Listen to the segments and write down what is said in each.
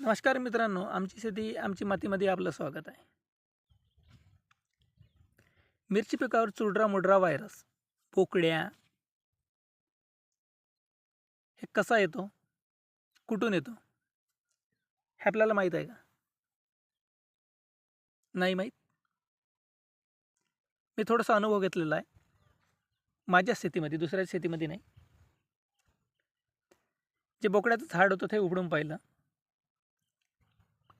नमस्कार मित्रांनो, आमची शेती आमची मातीमध्ये आपलं स्वागत आहे. मिरची पिकावर चुडरा मुडरा व्हायरस, पोकळ्या हे कसा येतो? कुठून येतो? हे आपल्याला माहीत आहे का? नाही माहीत? मी थोडासा अनुभव घेतलेला आहे. माझ्या शेतीमध्ये, दुसऱ्या शेतीमध्ये नाही. जे बोकड्याचं झाड होतं ते उघडून पाहिलं.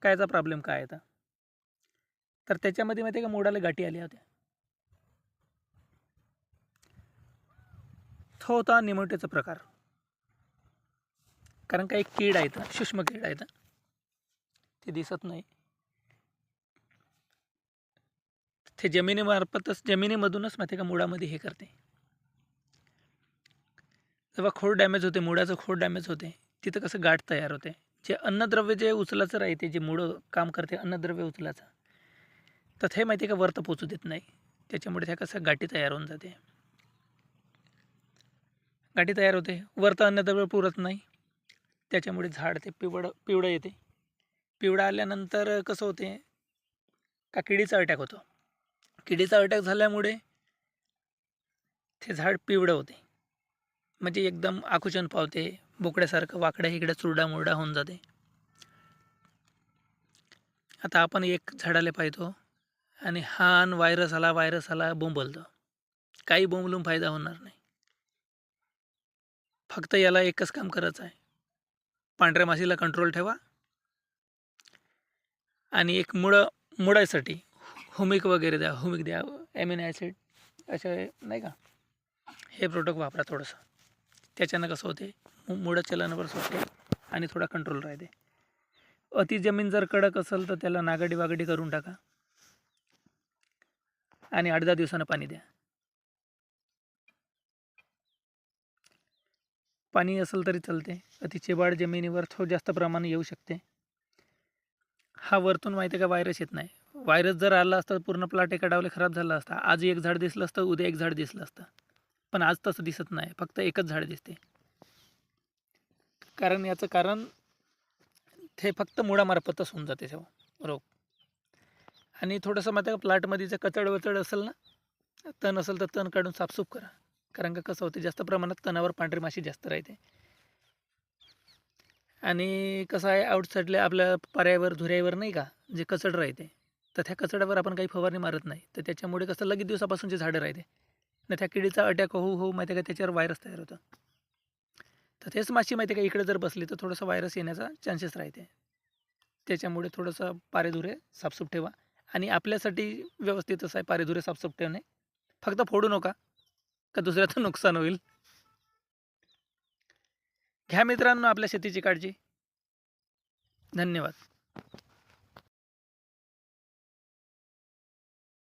कायचा प्रॉब्लेम काय आहे तर त्याच्यामध्ये माहिती आहे का मुडाला गाठी आल्या होत्या. तो होता निमोटेचा प्रकार. कारण का एक कीड आहे, सूक्ष्म कीड आहे, ते दिसत नाही. ते जमिनीमधूनच माहिती का मुळामध्ये हे करते. जेव्हा खोड डॅमेज होते, मुळाचं खोड डॅमेज होते, तिथं कसं गाठ तयार होते. जे अन्नद्रव्य जे उचलाचं राहते, जे मुळं काम करते अन्नद्रव्य उचलाचं, तर ते माहिती आहे का वरतं पोचू देत नाही. त्याच्यामुळे त्या कसं गाठी तयार होऊन जाते. गाठी तयार होते, वरतं अन्नद्रव्य पुरत नाही. त्याच्यामुळे झाड ते पिवळं येते. पिवळं आल्यानंतर कसं होते का किडीचा अटॅक होतो. किडीचा अटॅक झाल्यामुळे ते झाड पिवळं होते. म्हणजे एकदम आकुचन पावते, बोकड्यासारखं वाकड्या इकडे चुरडा मुरडा होऊन जाते. आता आपण एक झाडाला पाहतो आणि व्हायरस आला बोंबलतो. काही बोंबलून फायदा होणार नाही. फक्त याला एकच काम करायचं आहे, पांढऱ्या माशीला कंट्रोल ठेवा आणि एक मुळासाठी हुमिक वगैरे द्या, हुमिक द्या, ॲमिनो ॲसिड असे नाही का, हे प्रोडक्ट वापरा थोडंसं. त्याच्यानं कसं होते, मुळं चलनावर सुटते आणि थोडा कंट्रोल राहते. अति जमीन जर कडक असेल तर त्याला नागाडी वागडी करून टाका आणि 8-10 दिवसानं पाणी द्या. पाणी असेल तरी चालते. अति चिबाड जमिनीवर थोडं जास्त प्रमाण येऊ शकते. हा वरतून माहिती आहे का व्हायरस येत नाही. व्हायरस जर आला असता तर पूर्ण प्लॉट एका डावले खराब झाला असता. आज एक झाड दिसलं असतं, उद्या एक झाड दिसलं असतं. पण आज तसं दिसत नाही, फक्त एकच झाड दिसते. कारण याचं कारण ते फक्त मुळामार्फतच होऊन जाते तेव्हा रोग. आणि थोडंसं माहिती आहे का प्लॉटमध्ये जर कचड वचड असेल ना, तण असेल तर तण काढून साफसूफ करा. कारण का कसं होते, जास्त प्रमाणात तणावर पांढरी माशी जास्त राहते. आणि कसं आहे, आउटसाईडला आपल्या पाऱ्यावर धुऱ्यावर नाही का जे कचड राहते, तर त्या कचड्यावर आपण काही फवारणी मारत नाही. तर त्याच्यामुळे कसं लगेच दिवसापासून जे झाडं राहते ना, त्या किडीचा अटॅक होऊ माहिती आहे का त्याच्यावर व्हायरस तयार होतं. तर तेच माशी माहिती आहे का इकडे जर बसली तर थोडंसं व्हायरस येण्याचा चान्सेस राहते. त्याच्यामुळे थोडंसं पारेधुरे साफसूफ ठेवा आणि आपल्यासाठी व्यवस्थित असं आहे पारेधुरे साफसूफ ठेवणे. फक्त फोडू नका का दुसऱ्याचं नुकसान होईल. घ्या मित्रांनो आपल्या शेतीची काळजी. धन्यवाद.